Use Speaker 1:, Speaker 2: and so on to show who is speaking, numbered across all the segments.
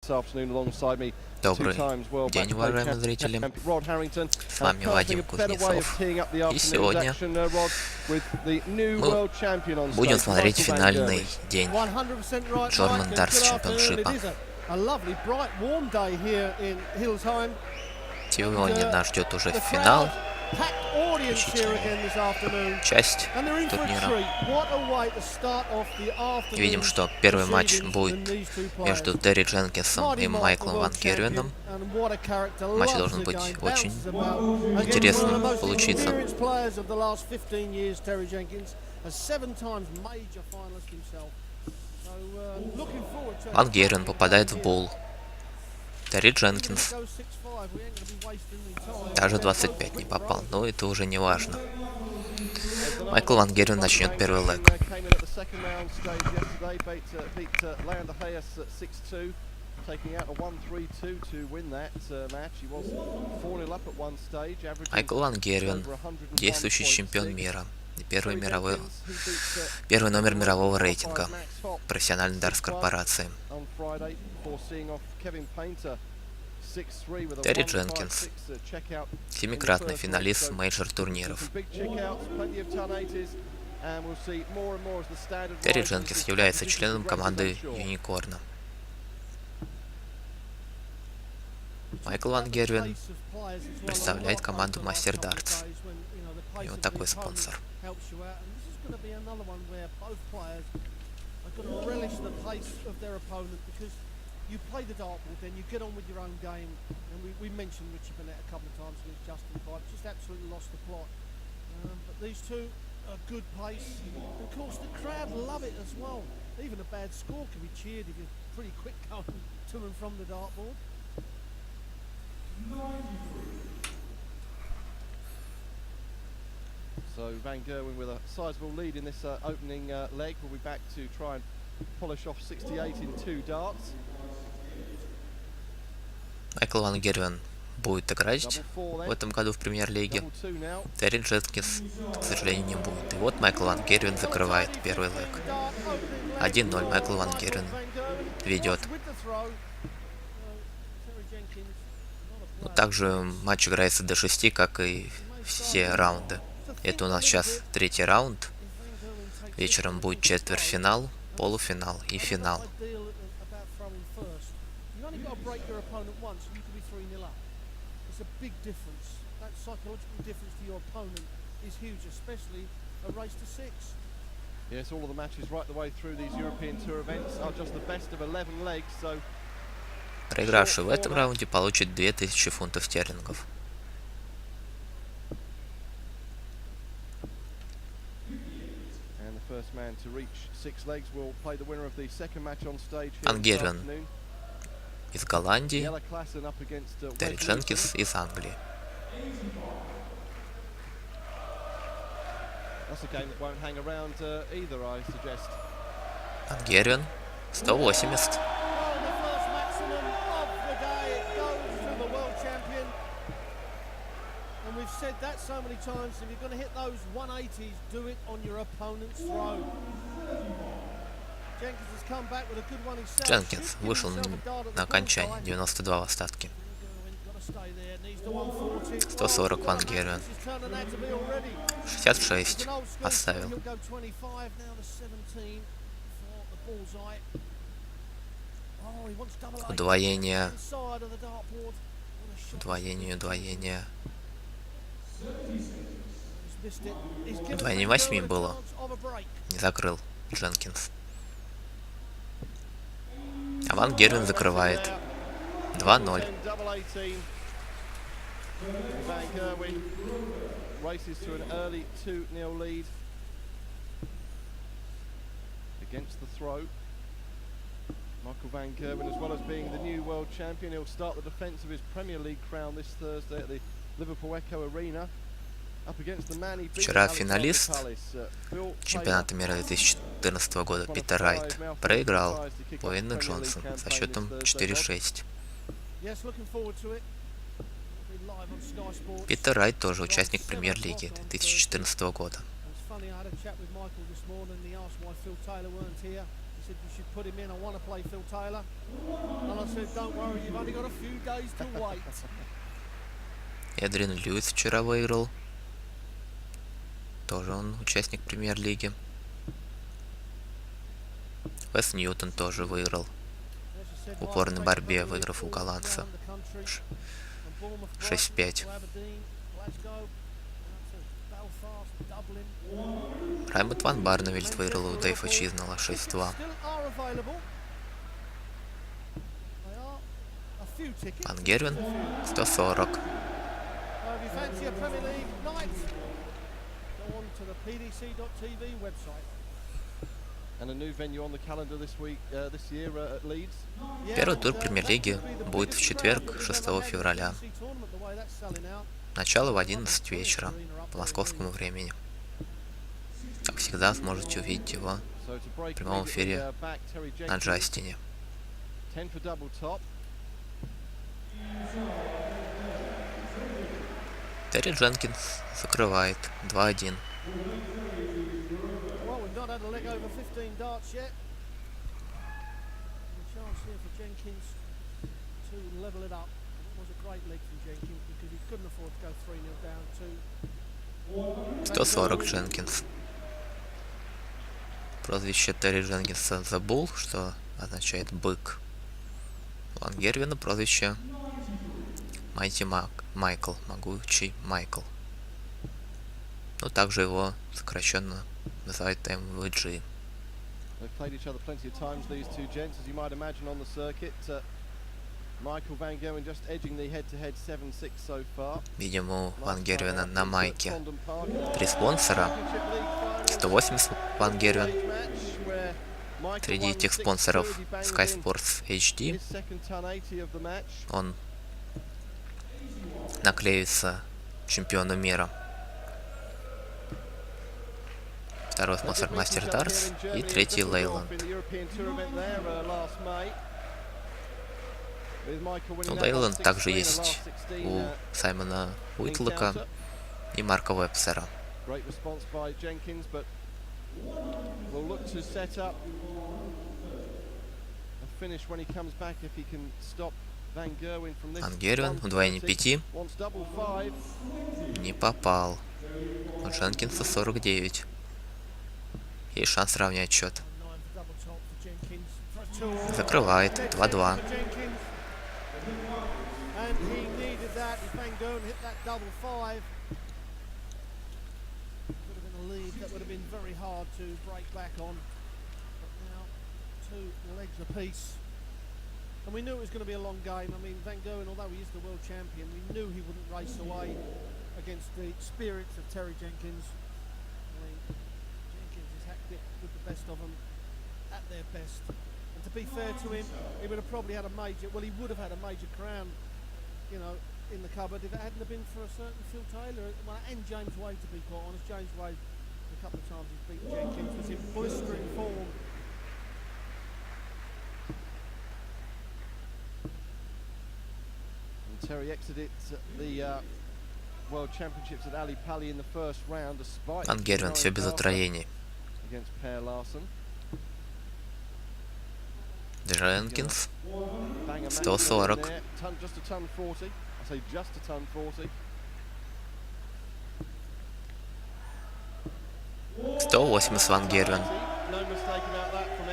Speaker 1: Добрый день, уважаемые зрители. С вами Вадим Кузнецов. И сегодня мы будем смотреть финальный день Gerwen чемпионшипа. Сегодня нас ждет уже финал, заключительная часть турнира. Видим, что первый матч будет между Дженкинсом и Майклом Ван Гервеном. Матч должен быть очень интересным получиться. Ван Гервен попадает в бол. Дженкинс даже 25 не попал, но это уже не важно. Майкл Ван Гервен начнет первый лэг. Майкл Ван Гервен, действующий чемпион мира, первый номер мирового рейтинга профессиональной дартс-корпорации. Дженкинс, семикратный финалист мейджор-турниров. Дженкинс является членом команды Юникорна. Майкл Ван Гервен представляет команду Мастер Дартс. И вот такой спонсор. You play the dartboard, then you get on with your own game. And we mentioned Richie Burnett a couple of times against Justin Pipe, just absolutely lost the plot. But these two are good pace. And of course, the crowd love it as well. Even a bad score can be cheered if you're pretty quick going to and from the dartboard. So Van Gerwen with a sizable lead in this opening leg will be back to try and polish off 68 in 2 darts. Майкл Ван Гервен будет играть в этом году в премьер-лиге. Дженкинс, к сожалению, не будет. И вот Майкл Ван Гервен закрывает первый лэг. 1-0. Майкл Ван Гервен ведет. Но также матч играется до 6, как и все раунды. Это у нас сейчас 3-й раунд. Вечером будет четвертьфинал, полуфинал и финал. Проигравший в этом раунде получит 2000 фунтов стерлингов. Ван Гервен из Голландии, Дженкинс из Англии. Ван Гервен 180. Дженкинс вышел на окончание, 92 в остатке. 140 Ван Гервен. 66 оставил. Удвоение. Удвоение 8 было. Не закрыл Дженкинс. А Ван Гервен закрывает. 2-0. Michael Van Gerwen, as well as being the new world champion, he'll start the defence of his Premier League crown this Thursday at the Liverpool Echo Arena. Вчера финалист чемпионата мира 2014 года Питер Райт проиграл Уэйну Джонсу со счетом 4-6. Питер Райт тоже участник премьер-лиги 2014 года. said you should put him in. I want to play Phil Taylor. And I said, don't worry, you've only got a few days to wait.
Speaker 2: Эдриан Льюис вчера выиграл. Тоже он участник премьер-лиги. Вес Ньютон тоже выиграл. В упорной борьбе, выиграв у голландца 6-5. Раймонд Ван Барневельд выиграл у Дэйва Чизнелла 6-2. Ван Гервен 140. Первый тур премьер-лиги будет в четверг, 6 февраля. Начало в 11 вечера по московскому времени. Как всегда, сможете увидеть его в прямом эфире на Джастине. Терри Дженкинс закрывает 2-1. $140 Дженкинс. Прозвище Терри Дженкинса The Bull, что означает бык. Ван Гервена прозвище Майти Майкл, могучий Майкл. Но также его сокращенно называют MVG. Видим у Ван Гервена на майке 3 спонсора. 180 Ван Гервен. Среди этих спонсоров Sky Sports HD. Он наклеивается чемпиону мира. Второй спонсор Мастер Дарс и третий Лейланд. У Лейланд также есть у Саймона Уитлока и Марка Вебстера. Ван Гервен удвоение 5. Не попал. У Дженкинса 49. Есть шанс равнять счет. Закрывает 2-2.
Speaker 1: And we knew it was going to be a long game. I mean, Van Gerwen, although he is the world champion, we knew he wouldn't race away against the experience of Terry Jenkins. I mean, Jenkins has hacked it with the best of them at their best. And to be fair to him, he would have probably had a major, well, he would have had a major crown, you know, in the cupboard if it hadn't have been for a certain Phil Taylor. Well, and James Wade, to be quite honest. James Wade, a couple of times he's beaten Jenkins, was in blistering form.
Speaker 3: Terry exited the World Championships at Ali Pali in the first round despite
Speaker 2: Ван Гервен все без отроений. Дженкинс 140. $180 Ван Гервен.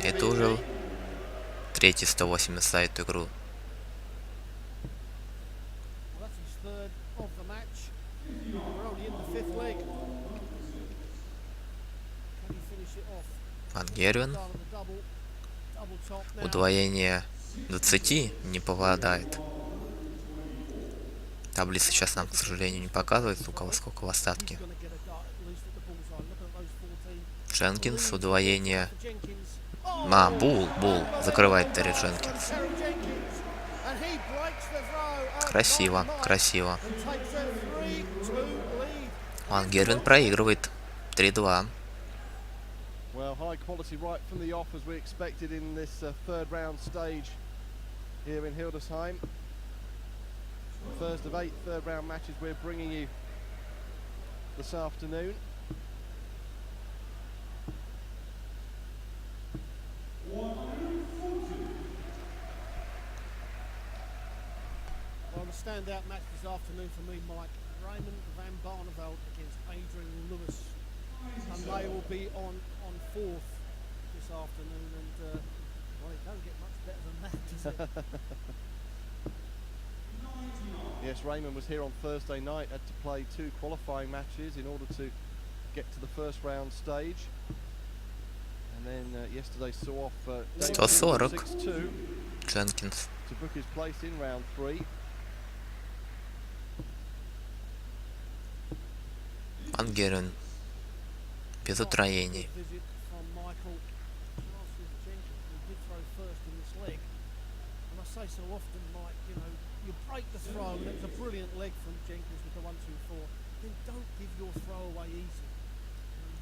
Speaker 2: Это уже третий 180 за эту игру. Ван Гервен. Удвоение 20 не попадает. Таблица сейчас нам, к сожалению, не показывает, у кого сколько в остатке. Дженкинс, удвоение. Бул закрывает Терри Дженкинс. Красиво, красиво. Ван Гервен проигрывает 3-2.
Speaker 3: Well, high quality right from the off as we expected in this third round stage here in Hildesheim. First of 8 third round matches we're bringing you this afternoon.
Speaker 1: the standout match this afternoon for me, Mike. Raymond van Barneveld against Adrian Lewis. And they will be on fourth this afternoon. And, well, it don't get much better than that, does it?
Speaker 3: Yes, Raymond was here on Thursday night, had to play 2 qualifying matches in order to get to the first round stage. And then yesterday saw off
Speaker 2: 140.
Speaker 3: 6-2
Speaker 2: Jenkins.
Speaker 3: to book his place in round 3.
Speaker 2: Ван Гервен. Без утроений.
Speaker 1: Say so often, Mike, you know, you break the throw, and it was a brilliant leg from Jenkins with the 1-2-4. Then don't give your throw away easy.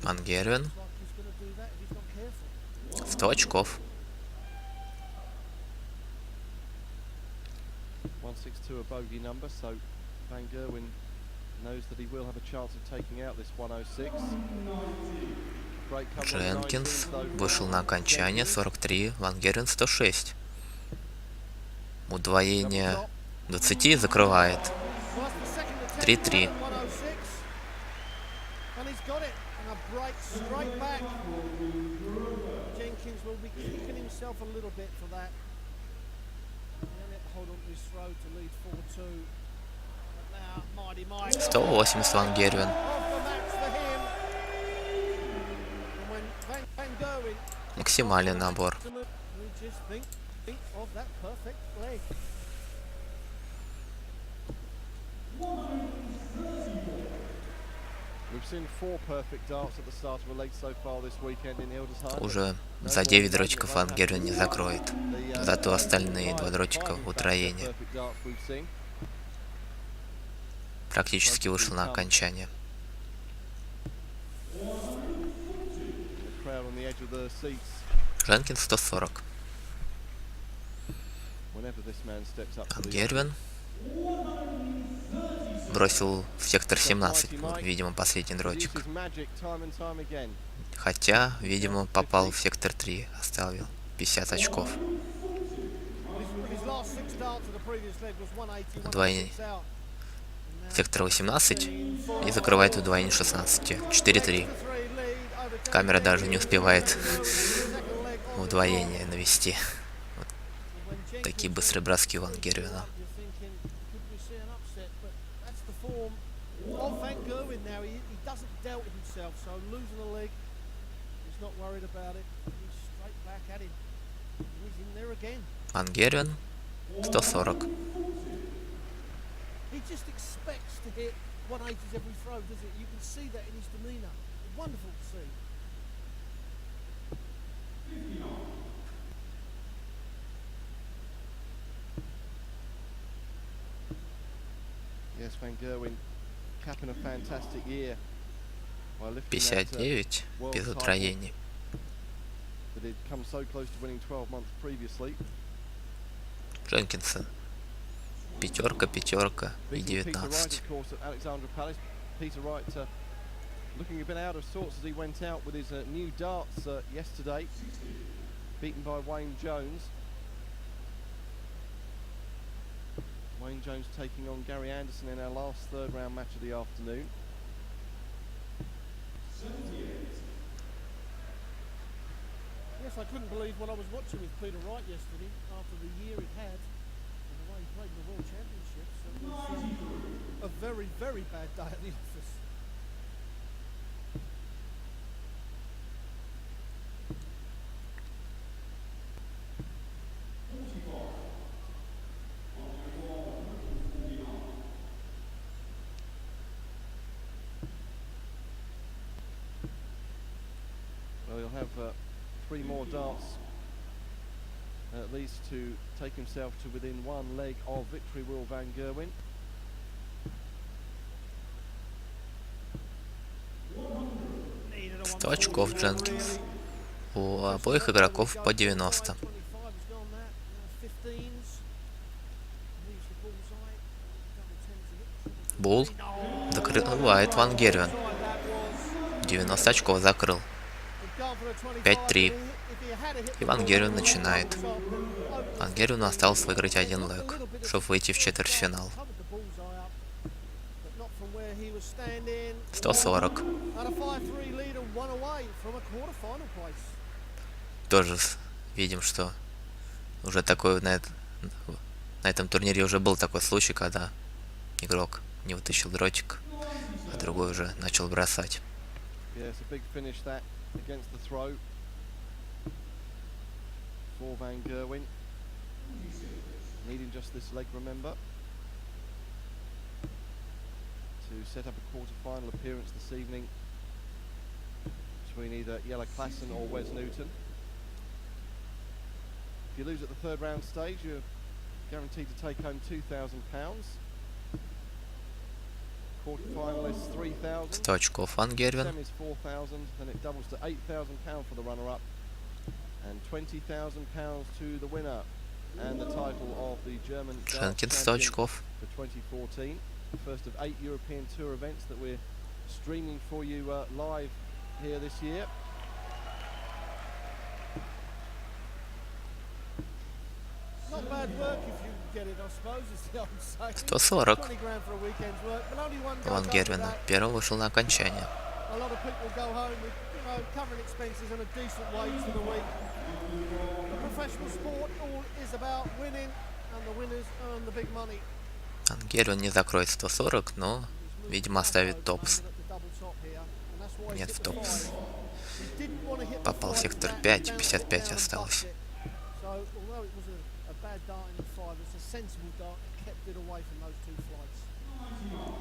Speaker 2: Ван Гервен.
Speaker 1: Like he's going to do that if he's not careful.
Speaker 2: 100 очков.
Speaker 3: 162 a bogey number, so Van Gerwen knows that he will have a chance of taking out this 106. Great cover on
Speaker 2: Jenkins
Speaker 3: 19, though.
Speaker 2: вышел на окончание. 43. Ван Гервен 106. Удвоение 20 закрывает. 3-3.
Speaker 1: Jenkins will be kicking himself a little bit for that. Hold on to his throw to lead 4-2. But now, Mighty Mike.
Speaker 2: 180 Ван Гервен. Максимальный набор.
Speaker 1: Of that perfect leg.
Speaker 3: We've seen 4 perfect darts at the start of a leg so far this weekend in Hildesheim.
Speaker 2: Уже за 9 дротиков Ван Гервен не закроет. Зато остальные 2 дротика утроения. Практически вышел на окончание. Jenkins 140. Ван Гервен бросил в сектор 17, видимо, последний дротик. Хотя, видимо, попал в сектор 3, оставил 50 очков. Удвоение сектор 18 и закрывает удвоение 16. 4-3. Камера даже не успевает удвоение навести. Вот такие быстрые броски Ван Гервена. Ван Гервен 140.
Speaker 3: Yes, Van Gerwen capping a fantastic year.
Speaker 2: 59 без утроений.
Speaker 3: That had come so close to winning 12 months previously.
Speaker 2: Дженкинсон. Пятерка, пятерка и 19.
Speaker 3: Peter Wright looking a bit out of sorts as he went out with his new darts yesterday, beaten by Wayne Jones. Wayne Jones taking on Gary Anderson in our last third round match of the afternoon.
Speaker 1: Yes, I couldn't believe what I was watching with Peter Wright yesterday after the year he had and the way he played in the World Championships. It was a very, very bad day at the office.
Speaker 3: Well, he'll have 3 more darts at least to take himself to within 1 leg of victory, Will Van Gerwen.
Speaker 2: Сто очков Дженкинс. У обоих игроков по 90. Бул закрывает Ван Гервен. 90 очков закрыл. 5-3. И Ван Гервен начинает. А Гервину осталось выиграть один лэг, чтобы выйти в четвертьфинал. 140. Тоже видим, что уже такой на этом турнире уже был такой случай, когда игрок не вытащил дротик, а другой уже начал бросать.
Speaker 3: For Van Gerwen, needing just this leg, remember, to set up a quarter-final appearance this evening between either Jelle Klassen or Wes Newton. If you lose at the third round stage, you're guaranteed to take home £2,000. Quarter-finalists 3,000.
Speaker 2: 100 очков Ван Гервен.
Speaker 3: Semis 4,000, then it doubles to £8,000 for the runner-up. And £20,000 to the winner and the title of the German
Speaker 2: Jenkins 100 очков.
Speaker 3: For 2014. The first of 8 European Tour events that we're streaming for you live here this year.
Speaker 1: Not bad work if you get it, I suppose, is the old saying.
Speaker 2: 140.
Speaker 1: 20 grand for a weekend's work, but only one
Speaker 2: Ван
Speaker 1: goes
Speaker 2: Гервена.
Speaker 1: over that.
Speaker 2: Первый вышел на окончание.
Speaker 1: A lot of people go home with, covering expenses and a decent wage for the week. The professional sport all is about winning, and the winners earn the big money.
Speaker 2: Ван Гервен не закроет 140, но, видимо, оставит топс. Нет, в топс. Попал в сектор 5, 55 осталось.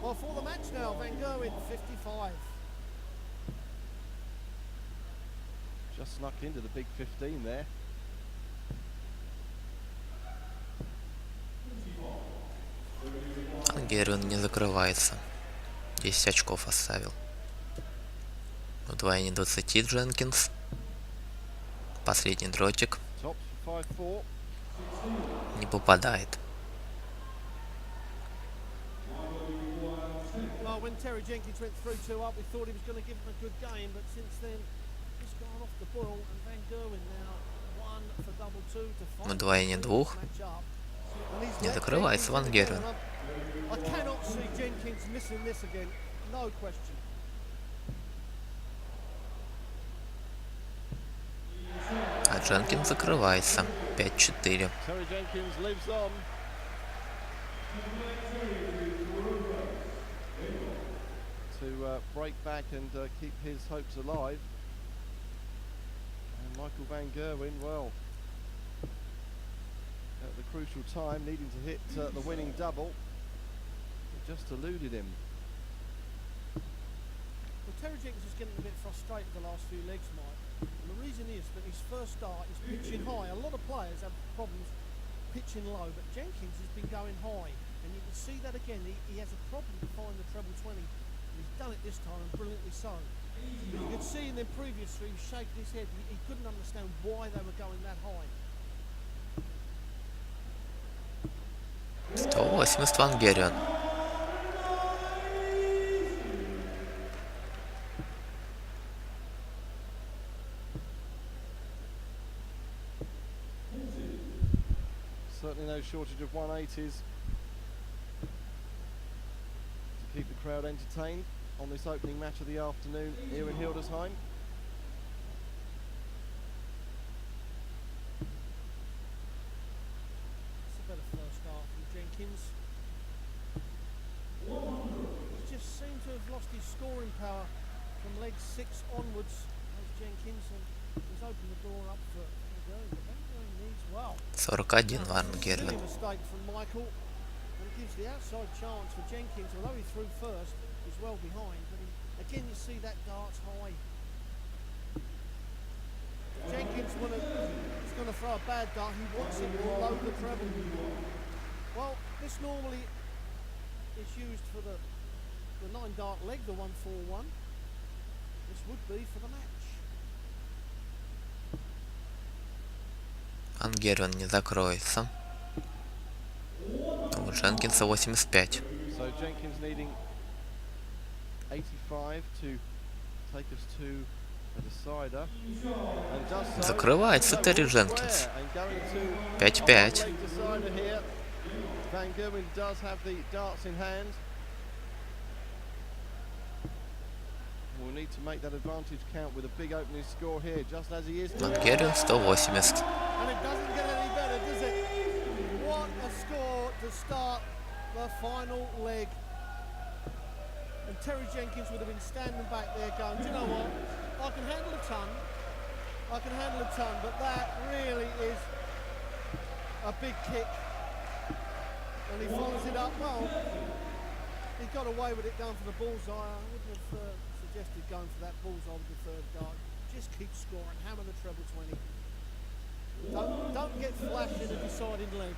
Speaker 1: Well, for the match now, Van Gerwen 55.
Speaker 3: Just snuck into the big 15 there.
Speaker 2: Гервин не закрывается. 10 очков оставил. Удвоение 20 Дженкинс. Последний дротик. Не попадает.
Speaker 1: When Terry Jenkins went 3-2 up, we thought he was going to give him a good game, but since then he's gone off the boil, and Van Gerwen now 1 for double 2 to 5.
Speaker 2: Удвоение двух. Не закрывается Ван Гервен.
Speaker 1: I cannot see Jenkins missing this again, no question.
Speaker 2: А Дженкинс закрывается. 5-4.
Speaker 3: Terry Jenkins lives on. To break back and keep his hopes alive. And Michael Van Gerwen, well, at the crucial time, needing to hit the winning double, it just eluded him.
Speaker 1: Well, Terry Jenkins is getting a bit frustrated the last few legs, Mike. And the reason is that his first start is pitching high. A lot of players have problems pitching low, but Jenkins has been going high. And you can see that again. He has a problem to find the treble 20. He's done it this time, and brilliantly so. You could see in the previous three, he shaking his head. He couldn't understand why they were going that high.
Speaker 2: 180 Ван Гервен.
Speaker 3: Certainly no shortage of 180s to keep the crowd entertained on this opening match of the afternoon here in Hildesheim.
Speaker 1: It's a better first start from Jenkins. He just seemed to have lost his scoring power from leg 6 onwards as Jenkins, and he's opened the door up for going. But that going needs well.
Speaker 2: 41 Ван Гервен.
Speaker 1: Mistake from Michael, and it gives the outside chance for Jenkins. Although he threw first, he's well behind. But again, you see that darts high. Jenkins is going to throw a bad dart. He wants it below the treble. Well, this normally is used for the 9-dart leg, the 1-4-1. This would be for the match.
Speaker 2: Ван Гервен не закроется. У Дженкинса 85.
Speaker 3: So Jenkins needing 85 to take us to a decider. And does so.
Speaker 2: Закрывается
Speaker 3: So
Speaker 2: Терри
Speaker 3: all
Speaker 2: Дженкинс.
Speaker 3: square and going to
Speaker 2: 5-5.
Speaker 3: a one-leg decider here. Van Gerwen does have the darts in hand. We'll need to make that advantage count with a big opening score here, just as he is.
Speaker 2: Ван Гервен 180.
Speaker 1: And it doesn't get any better, does it? What a score to start the final leg. And Terry Jenkins would have been standing back there going, do you know what? I can handle a ton. I can handle a ton, but that really is a big kick. And he follows it up well. He got away with it going for the bullseye. I wouldn't have suggested going for that bullseye with the third dart. Just keep scoring, hammer the treble 20. Don't get flashed in a deciding leg.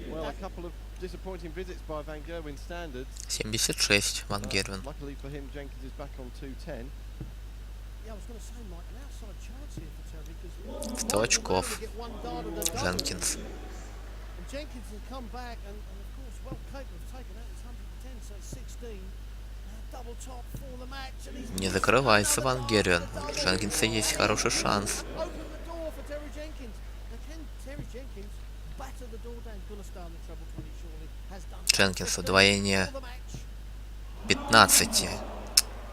Speaker 3: Well, a couple of disappointing visits by Van Gerwen standards.
Speaker 2: 76 Ван Гервен.
Speaker 3: Luckily for him, Jenkins is back on 210.
Speaker 1: Yeah, I was going to say, Mike, an outside chance here for Terry because
Speaker 2: 100 очков.
Speaker 1: get one dart at a double.
Speaker 2: Дженкинс.
Speaker 1: And Jenkins has come back and of course well capable of taking out his 110, so it's 16. Double top for the match and he's
Speaker 2: Не закрывается Ван Гервен. У Дженкинса есть хороший шанс.
Speaker 1: open the door for Terry Jenkins. Now can Terry Jenkins batter the door down? Gonna stay on the treble 20 surely. Has done.
Speaker 2: Дженкинс удвоение
Speaker 1: For the match.
Speaker 2: 15.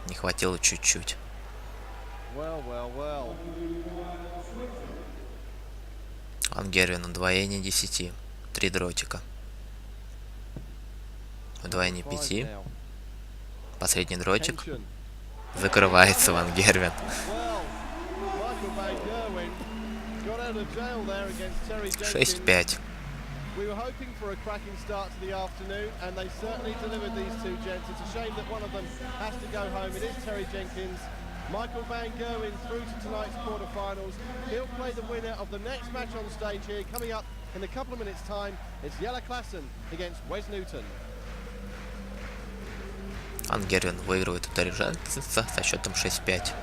Speaker 2: Не хватило чуть-чуть.
Speaker 3: Well, well, well.
Speaker 2: Ван Гервен удвоение 10. 3 дротика. Удвоение 5.
Speaker 3: Now.
Speaker 2: Последний дротик.
Speaker 3: Tension.
Speaker 2: Закрывается Ван Гервен.
Speaker 3: Well, Michael Van Gerwen got out of jail there against Terry Jenkins.
Speaker 2: 6-5.
Speaker 3: We were hoping for a cracking start to the afternoon, and they certainly delivered these two gents. It's a shame that one of them has to go home. It is Terry Jenkins. Michael Van Gerwen through to tonight's quarterfinals. He'll play the winner of the next match on stage here. Coming up in a couple of minutes' time, it's Jelle Klassen against Wes Newton.
Speaker 2: Ван Гервен выигрывает у Терри Дженкинса со счетом 6-5.